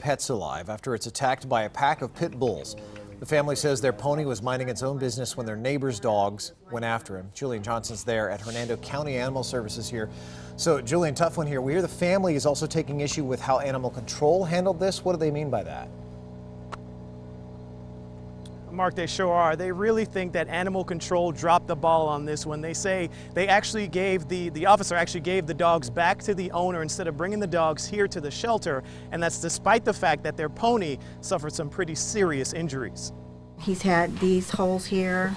pets alive after it's attacked by a pack of pit bulls. The family says their pony was minding its own business when their neighbor's dogs went after him. Julian Johnson's there at Hernando County Animal Services here. So, Julian, tough one here. We hear the family is also taking issue with how animal control handled this. What do they mean by that? Mark, they sure are. They really think that animal control dropped the ball on this one. They say they actually gave the officer actually gave the dogs back to the owner instead of bringing the dogs here to the shelter, and that's despite the fact that their pony suffered some pretty serious injuries. He's had these holes here.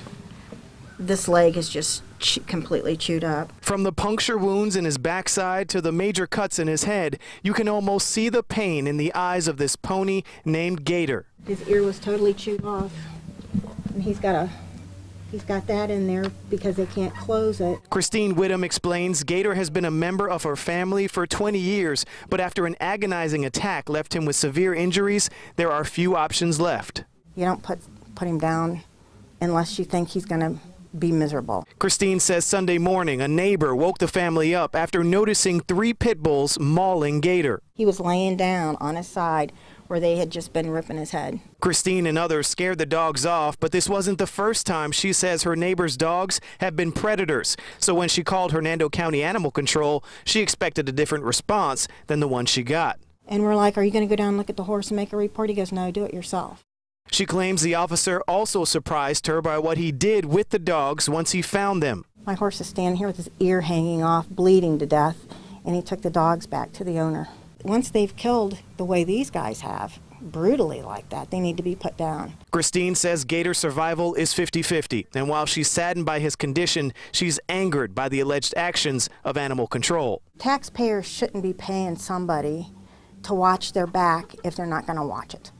This leg is just completely chewed up. From the puncture wounds in his backside to the major cuts in his head, you can almost see the pain in the eyes of this pony named Gator. His ear was totally chewed off. And he's got that in there because they can't close it. Christine Whittam explains Gator has been a member of her family for 20 years, but after an agonizing attack left him with severe injuries, there are few options left. You don't put him down unless you think he's going to be miserable. Christine says Sunday morning a neighbor woke the family up after noticing 3 pit bulls mauling Gator. He was laying down on his side where they had just been ripping his head. Christine and others scared the dogs off, but this wasn't the first time she says her neighbor's dogs have been predators. So when she called Hernando County Animal Control, she expected a different response than the one she got. And we're like, are you going to go down and look at the horse and make a report? He goes, no, do it yourself. She claims the officer also surprised her by what he did with the dogs once he found them. My horse is standing here with his ear hanging off, bleeding to death, and he took the dogs back to the owner. Once they've killed the way these guys have, brutally like that, they need to be put down. Christine says Gator's survival is 50-50, and while she's saddened by his condition, she's angered by the alleged actions of animal control. Taxpayers shouldn't be paying somebody to watch their back if they're not going to watch it.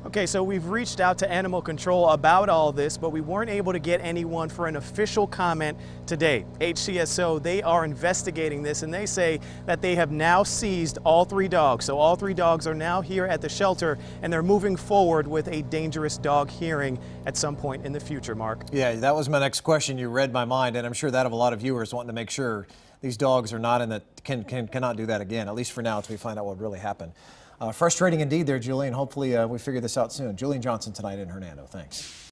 Okay, so we've reached out to Animal Control about all this, but we weren't able to get anyone for an official comment today. HCSO, they are investigating this, and they say that they have now seized all 3 dogs. So all 3 dogs are now here at the shelter, and they're moving forward with a dangerous dog hearing at some point in the future, Mark. Yeah, that was my next question. You read my mind, and I'm sure that of a lot of viewers wanting to make sure these dogs are not in that cannot do that again, at least for now, until we find out what really happened. Frustrating indeed there, Julian. Hopefully we figure this out soon. Julian Johnson tonight in Hernando. Thanks.